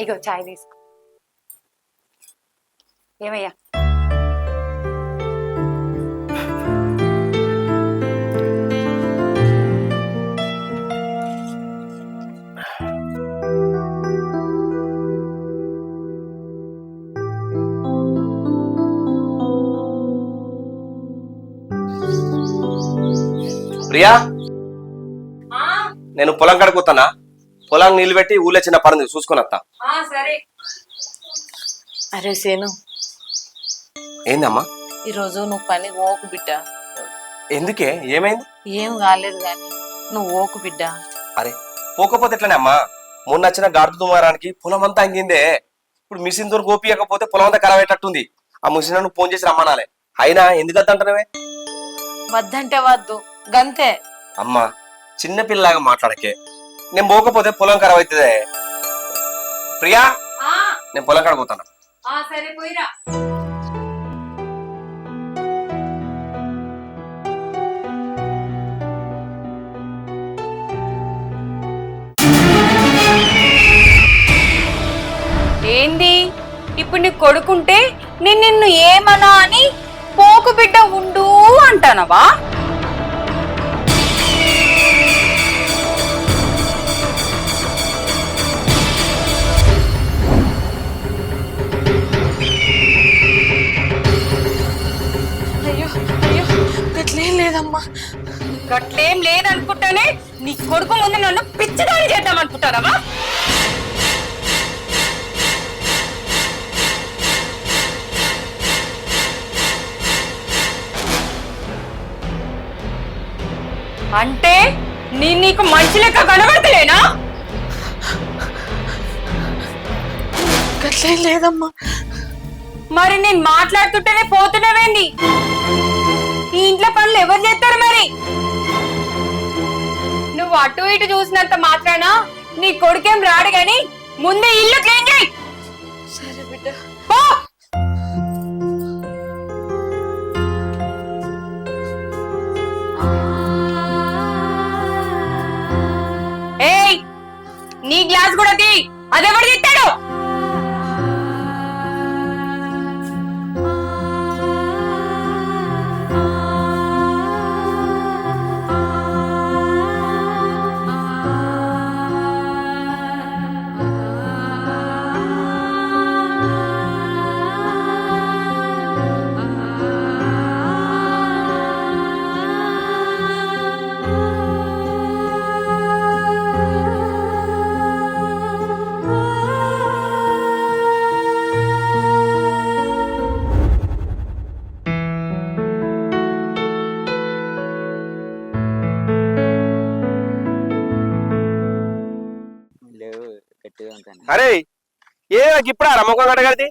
ఇగో చాయ్ తీసుకో. ఏమయ్యా? ప్రియా, నేను పొలం కడుకుతానా, పొలం నీళ్ళు పెట్టి ఊళ్ళో చిన్న పని చూసుకుని వస్తా. సరే. అరే సేను, ఏందమ్మా ఈరోజు నువ్వు పని ఓకు బిడ్డ. ఎందుకే, ఏమైంది? ఏం కాలేదు గాని నువ్వు ఓకు బిడ్డ. అరే పోకపోతే ఎట్లనే అమ్మా, మొన్న వచ్చిన గాడుపు దుమారానికి పొలం అంతా అంగిందే. ఇప్పుడు మిషన్ తో గోపియకపోతే పొలం అంతా ఖరాబ్ అయ్యేటట్టుంది. ఆ మిషన్ నువ్వు ఫోన్ చేసి రమ్మనాలే. అయినా ఎందుకు వద్దంటున్నావే? వద్దంటే వద్దు గంతే. అమ్మా చిన్న పిల్లలాగా మాట్లాడకే, నేను పోకపోతే పొలం ఖరాబ్ అవుతుందే. ప్రియా, నేను పొలం కడుగుతాను. సరే పోయిరా. ఏంది ఇప్పుడు నీ కొడుకుంటే నేను నిన్ను ఏమనా అని పోకు బిడ్డ ఉండు అంటానవా? అయ్యో అయ్యో, గట్లేం లేదమ్మా. గట్లేం లేదనుకుంటానే నీ కొడుకు ముందు నన్ను పిచ్చిదారి చేద్దాం అనుకుంటారవా? అంటే నీకు మంచి లెక్క కనబడతలేనా? గట్లేం లేదమ్మా. మరి నేను మాట్లాడుతుంటేనే పోతున్నావేంది? ఈ ఇంట్లో పనులు ఎవరు చేస్తారు మరి? నువ్వు అటు ఇటు చూసినంత మాత్రాన నీ కొడుకేం రాడు గాని ముందే ఇల్లు క్లీన్ చేయి. సరే బిడ్డ. పో. ఏయ్, నీ గ్లాస్ కూడా తీ. అదెవడు తిట్టాడు? అరే ఏ ఇప్పుడు రమ్మకం కట్టగలిది.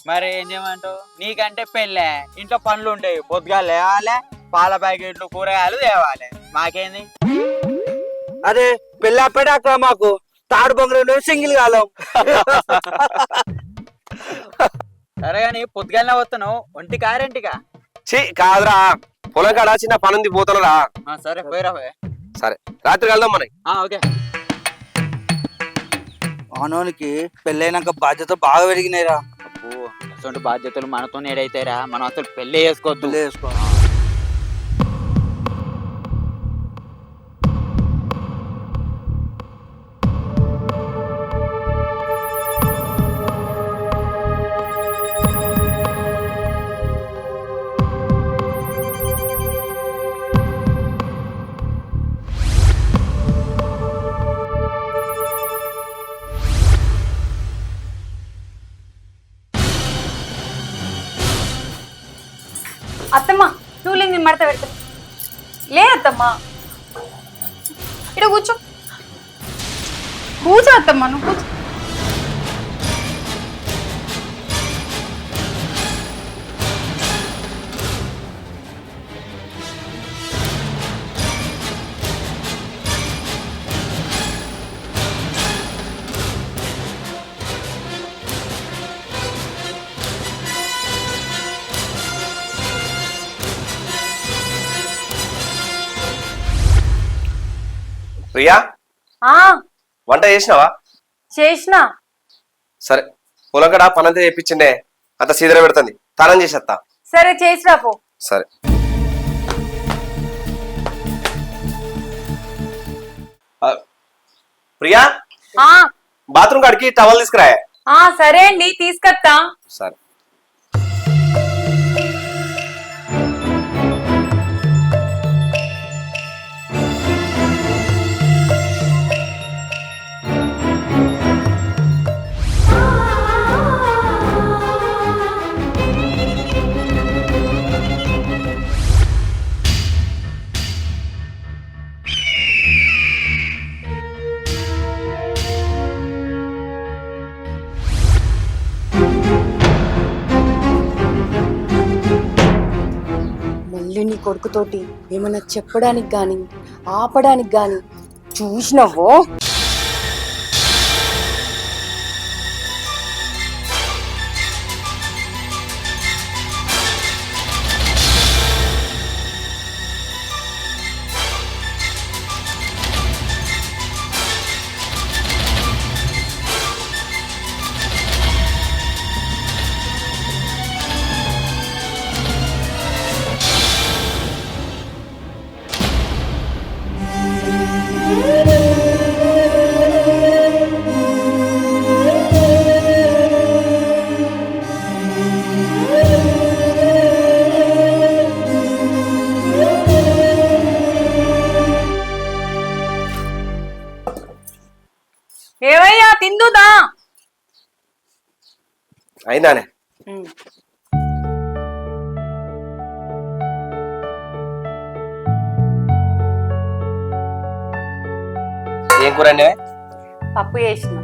మరి ఏం చేయమంటావు, నీకంటే పెళ్ళే, ఇంట్లో పనులు ఉంటాయి, పొద్దుగా లేవాలి, పాల ప్యాకెట్లు కూరగాయలు తేవాలి, మాకేంది? అదే పెళ్ళి అక్కడ మాకు తాడు బొంగరం సింగిల్ కాలం. సరే కానీ పొద్దుగాలనే వస్తున్నావు, ఒంటి కారెంటిగా? కాదురా, పొలం కాడ చిన్న పని ఉంది, పోతానురా. సరే పోయిరా. సరే రాత్రి వెళ్దాం మనకి. ఓకే. మనోనికి పెళ్ళైనాక బాధ్యత బాగా పెరిగినాయిరా. అబ్బో, అటువంటి బాధ్యతలు మనతో ఏడైతాయిరా, మనం అసలు పెళ్ళి చేసుకోవద్దు. అత్తమ్మా, నువ్వు నేను మడత పెడతా. లే అత్తమ్మా, ఇక్కడ కూర్చో. కూర్చో అత్తమ్మా, నువ్వు కూర్చో. ప్రియా, వంట చేసినావా? చేసినా. సరే పొలం కడ పనంతా చేయించిండే అంత సీదర పెడుతుంది తానం చేసేస్తా. సరే చేసిరా పో. సరే ప్రియా ఆ బాత్రూమ్ కాడికి టవల్ తీసుకురా. సరే అండి తీసుకొస్తా. సరే మళ్ళీ నీ కొడుకుతోటి ఏమన్నా చెప్పడానికి గాని ఆపడానికి గాని చూసినవో ఏవయ్యా తిందుదా. అయిందానే. ఏం కూర అండి? పప్పు చేసిన.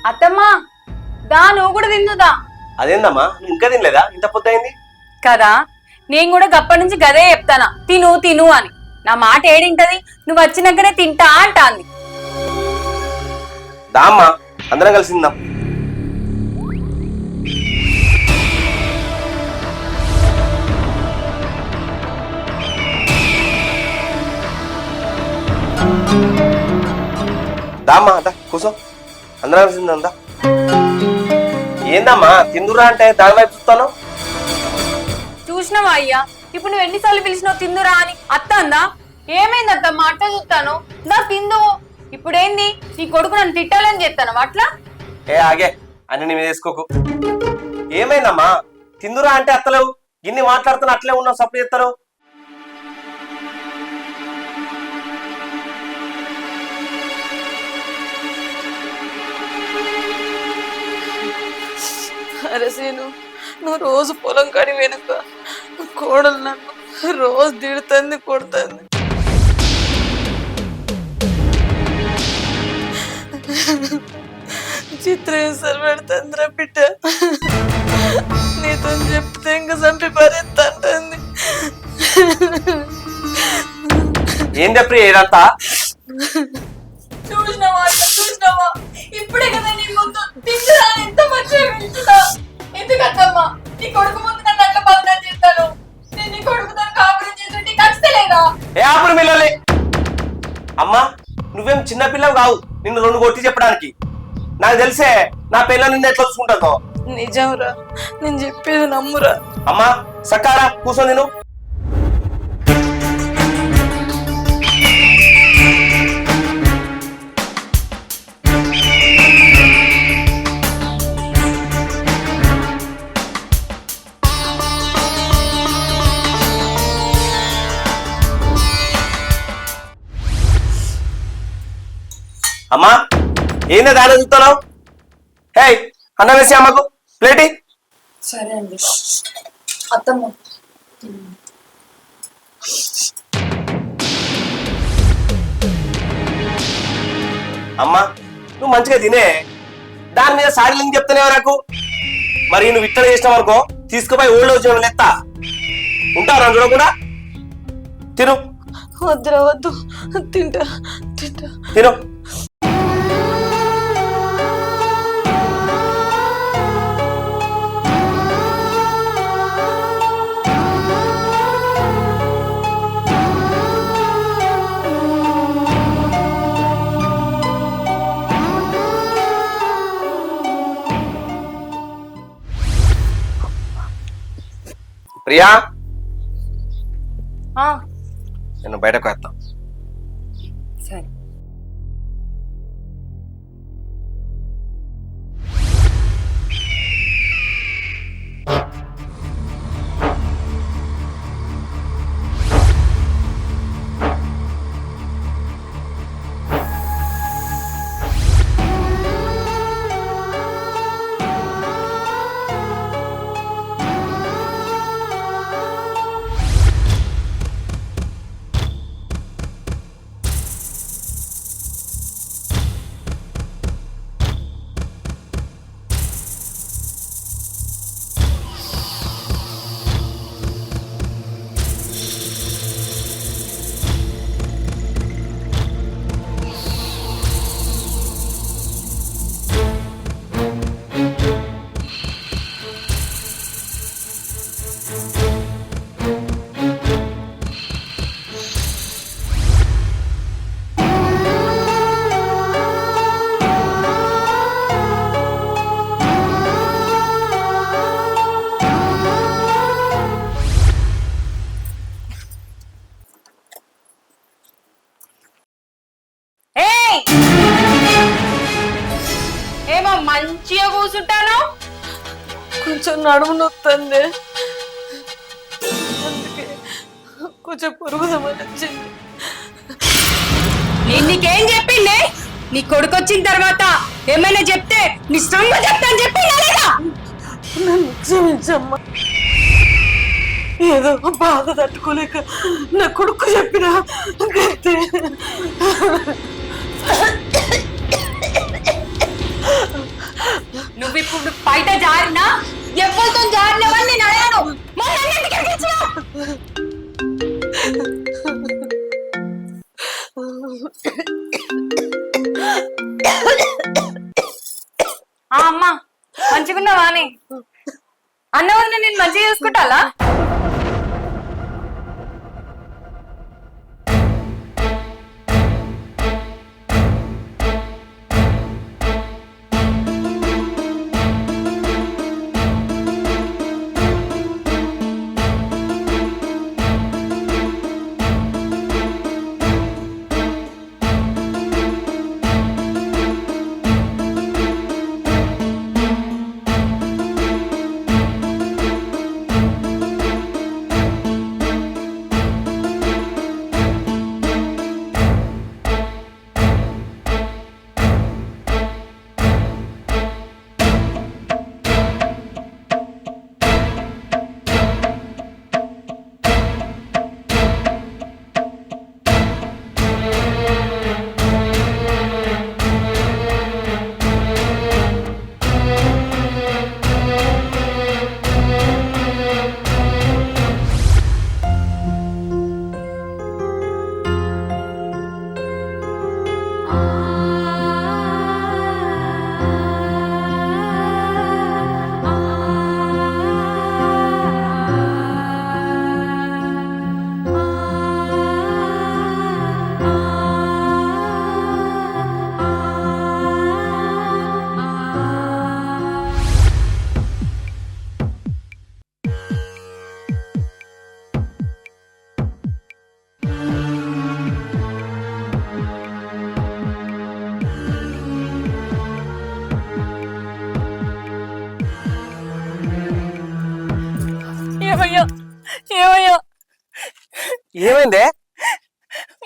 అత్తమ్మా దా నువ్వు కూడా తిందుదా. అదేందమ్మా నువ్వు ఇంకా తినలేదా? ఇంత పొద్దు అయింది కదా, నేను కూడా గప్పటి నుంచి గదే చెప్తానా తిను తిను అని. నా మాట ఏడింటది, నువ్వు వచ్చినాకనే తింటా అంటాంది. దామ్మా అందరం కలిసి తిందాం. దామ్మా దా కూసో అందరం కలిసి తిందా. ఏందమ్మా తిందురా అంటే దాని వైపు చూస్తాను. చూసినావా అయ్యా, ఇప్పుడు నువ్వు ఎన్నిసార్లు పిలిచినావు తిందురా అని. అత్త అందా ఏమైంది అత్తమ్మా అట్లా చూస్తాను. దా తిందు. ఇప్పుడేంది నీ కొడుకు నన్ను తిట్టాలని చెప్తాను అట్లా. ఏ ఆగే అని నీ మీద వేసుకోకు. ఏమైందమ్మా తిందురా అంటే అత్తలేవు, ఇన్ని మాట్లాడుతున్నా అట్లే ఉన్నావు, సప్పు చేస్తారు. అరే సీను, నువ్వు రోజు పొలం కాడి వెనుక కోడలు నన్ను రోజు తిడుతుంది కొడుతుంది. చిత్రహింసలు పెడుతుందిరా బిడ్డ. నీతో చెప్తే ఇంకా చంపి భరిస్తుంది. ఏంది అప్పుడు ఏదంతా? చూసినావా చూసినావా, ఇప్పుడే కదా నీ ముందు తిందురా అని ఎంత మంచిగా పిలుచుతా. ఎందుకత్తమ్మా నీ కొడుకు ముందు నన్ను అట్లా బదనాలు చేస్తాను. నేను నీ కొడుకుతో కాపురం చేస్తుంటే కష్టలేదా? ఏ ఆపుడు మిల్లలే. అమ్మా నువ్వేం చిన్నపిల్లవు కావు నిన్ను రెండు కొట్టి చెప్పడానికి. నాకు తెలిసే నా పిల్లలు నిన్ను ఎట్లా చూసుకుంటుందో. నిజంరా, నేను చెప్పేది నమ్మురా. అమ్మా సక్కారా కూర్చో. నేను అమ్మా ఏందో దాని చూస్తున్నావు? హే అన్నం వేసి అమ్మకు ప్లేటి. సరే అండి అత్తమ్మ. అమ్మా నువ్వు మంచిగా తినే, దాని మీద సాడీలింగ్ చెప్తానే నాకు. మరి నువ్వు ఇట్లా చేసినావు అనుకో, తీసుకుపోయి ఓల్డ్ వచ్చి లెత్తా ఉంటావు అందులో కూడా. తిను వద్దురా వద్దు, తింటా తింటా. తిను. ప్రియా ఆ, నేను బయటకు వేస్తా. సరే. ఏయ్! ఏమో మంచిగా కూర్చుంటాను. కొంచెం నడుము నొత్తంది, అందుకే కొంచెం పొరుగుదామని వచ్చింది. నేను నీకేం చెప్పింది? నీ కొడుకు వచ్చిన తర్వాత ఏమైనా చెప్తే నీ సొమ్ము చెప్తాను చెప్పిందా లేదా? నన్ను క్షమించమ్మా. ఏదో బాధ తట్టుకోలేక నా కొడుకు చెప్పిన గంతే. నువ్వు ఇప్పుడు బయట జారినా ఎవరితో జారినవని నేను అడగాను. మొన్న అన్నింటికి ఎక్కడికి వచ్చినావు? అమ్మా మంచిగున్నావా అని అన్నవదిన నేను మంచిగా చూసుకుంటాలా? ఏమయ్యా ఏమయ్యా ఏమైందే?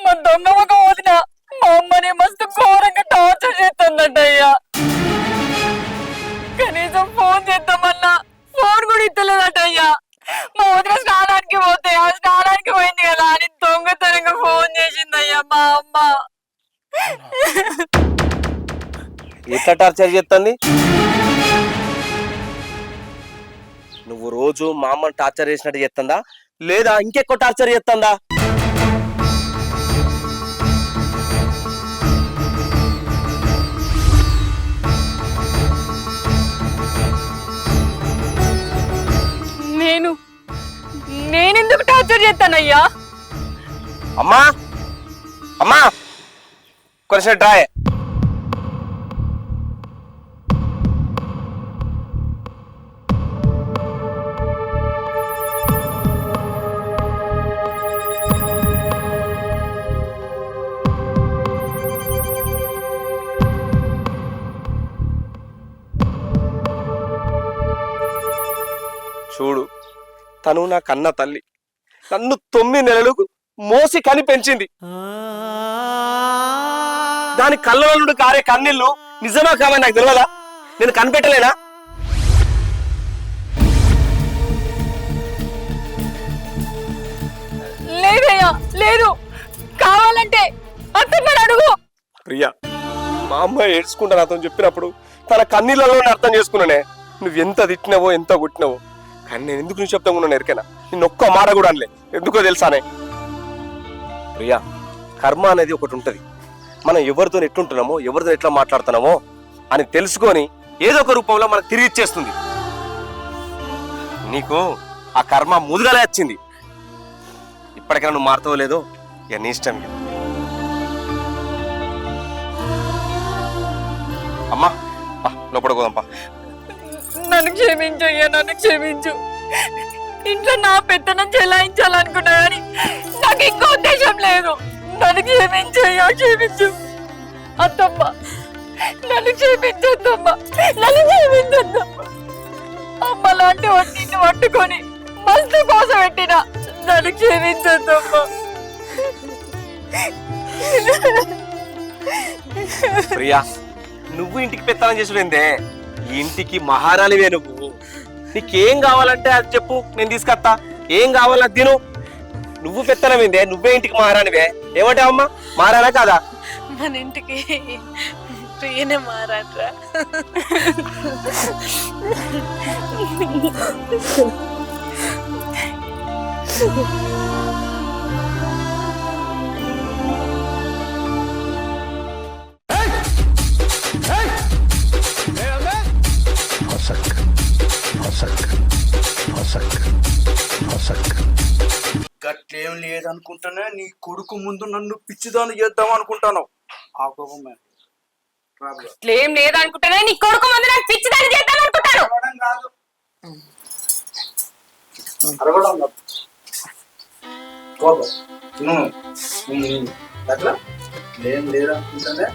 మా దొంగ ఒక వదిన మా అమ్మని మస్తు ఘోరంగా టార్చర్ చేస్తుందంట అయ్యా. కనీసం ఫోన్ చేద్దామన్నా ఫోన్ కూడా ఇస్తలేదట అయ్యా. మా వదిన స్నానానికి పోతే ఆ స్నానానికి పోయింది కదా అని దొంగతనంగా ఫోన్ చేసిందయ్యా మా అమ్మ. ఎట్లా టార్చర్ చేస్తుంది? నువ్వు రోజు మా అమ్మని టార్చర్ చేసినట్టు చేస్తుందా లేదా ఇంకెక్కువ టార్చర్ చేస్తుందా? నేనెందుకు టార్చర్ చేస్తానయ్యా? అమ్మా అమ్మా కొంచెం డ్రాయ్. తను నా కన్న తల్లి, నన్ను 9 నెలలు మోసి కని పెంచింది. దాని కళ్ళ నుండి కారే కన్నీళ్ళు నిజమా కామని నాకు తెలియదా? నేను కనిపెట్టలేనా? లేదయ్యా, లేదు. కావాలంటే అత్తమ్మని అడుగు. ప్రియా, మా అమ్మ ఏడ్చుకుంటా నాతో చెప్పినప్పుడు తన కన్నీళ్ళలోనే అర్థం చేసుకున్నానే నువ్వు ఎంత తిట్టినావో ఎంత కొట్టినావో. కానీ నేను ఎందుకు నువ్వు చెప్తా ఉన్నాను ఎరికేనా? నిన్ను ఒక్క మాట కూడా అనలే. ఎందుకో తెలుసానే ప్రియా, కర్మ అనేది ఒకటి ఉంటది. మనం ఎవరితో ఎట్లుంటున్నామో, ఎవరితో ఎట్లా మాట్లాడుతున్నామో అని తెలుసుకొని ఏదో ఒక రూపంలో మనకు తిరిగి ఇచ్చేస్తుంది. నీకు ఆ కర్మ ముదుగలే వచ్చింది. ఇప్పటికైనా నువ్వు మారుతావో లేదో ఇక నీ ఇష్టం. అమ్మా లోపల పోదాంపా. నన్ను క్షమించయ్యా, నన్ను క్షమించు. ఇంట్లో నా పెత్తనం చెలాయించాలనుకున్నా కానీ నాకు ఇంకో ఉద్దేశం లేదు. నన్ను క్షమించయ్యా, క్షమించు. అత్తమ్మ నన్ను క్షమించొద్దమ్మ, నన్ను క్షమించొద్దమ్మ. అమ్మ లాంటి నిన్ను పట్టుకొని మస్తు కోసం పెట్టిన నన్ను క్షమించొద్దమ్మ. ప్రియా, నువ్వు ఇంటికి పెత్తనం చేసుడేందే? ఈ ఇంటికి మహారాణివే నువ్వు. నీకేం కావాలంటే అది చెప్పు, నేను తీసుకొస్తా. ఏం కావాలా తిను. నువ్వు పెత్తనమేందే? నువ్వే ఇంటికి మహారాణివే. ఏమంటావమ్మా, మారాలా కాదా? మన ఇంటికి ప్రియనే మారాట్రా. గట్లేం లేదనుకుంటానే నీ కొడుకు ముందు నన్ను పిచ్చిదాన్ని చేద్దాం అనుకుంటాను. ఆ కోపం ఏం లేదనుకుంటానే నీ కొడుకు ముందు నాకు పిచ్చిదాన్ని చేద్దాం అనుకుంటాను. కాదు, అరవడం కాదు. కోపం అట్లా ఏం లేదనుకుంటానే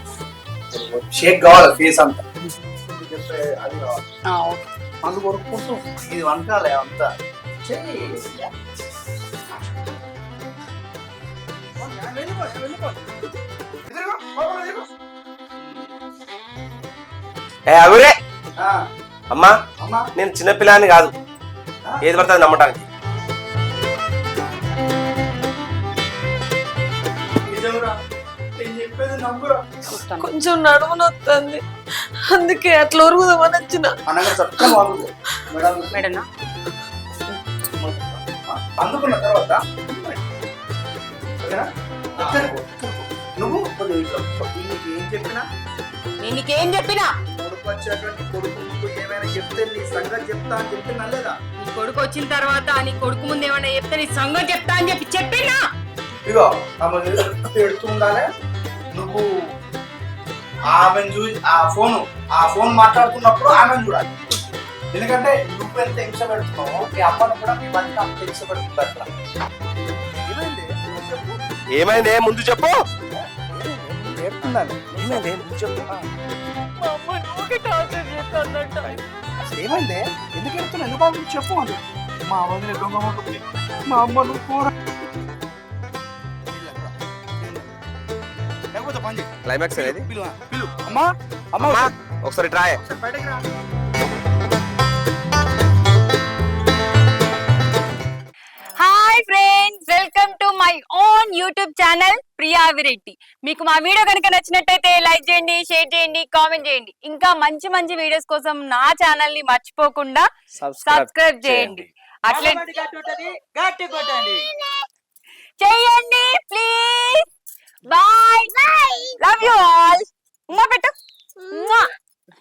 షేక్ కావాలి ఫేస్ అంతా. అది కావాలి మందు కొడుకుంటూ ఇది వంకాలే అంతా. అగురే అమ్మా, నేను చిన్నపిల్లాన్ని కాదు ఏది పడుతుంది నమ్మటానికి. కొంచెం నడుము నొస్తుంది, అందుకే అట్లా ఒరుగుదామని వచ్చిన. అందుకున్న తర్వాత నువ్వు ఏం చెప్పినా నీకేం చెప్పినా కొడుకు వచ్చేటువంటి కొడుకు ఏమైనా చెప్తే నీ సంగతి చెప్తా అని చెప్పినా లేదా? నీ కొడుకు వచ్చిన తర్వాత నీ కొడుకు ముందు ఏమైనా చెప్తే నీ సంగతి చెప్తా అని చెప్పినా. ఇగో ఆమె పెడుతూ ఉండాలి. నువ్వు ఆమెను చూసి ఆ ఫోన్ మాట్లాడుతున్నప్పుడు ఆమెను చూడాలి. ఎందుకంటే నువ్వు ఎంత హింస పెడుతున్నావు మీ అమ్మను కూడా మీ మధ్య అంత హింస పెడుతుంటారు. ఏమైందే ముందు చెప్పు. ఏమైందే ముందు చెప్పు. ఏమైందే ఎందుకు వెళ్తున్నా? ఎందుకు బాబు చెప్పు. అది మా వదిలే దొంగ మా అమ్మను కూర క్లైమాక్స్ అనేది అమ్మా అమ్మా ఒకసారి ట్రాయ్. బయటకు రా. Hi friends, welcome to my own YouTube channel Priya Vireddy. మీకు మా వీడియో కనుక నచ్చినట్టయితే లైక్ చేయండి, షేర్ చేయండి, కామెంట్ చేయండి. ఇంకా మంచి మంచి వీడియోస్ కోసం నా ఛానల్ ని మర్చిపోకుండా సబ్స్క్రైబ్ చేయండి. అట్లే చేయండి ప్లీజ్.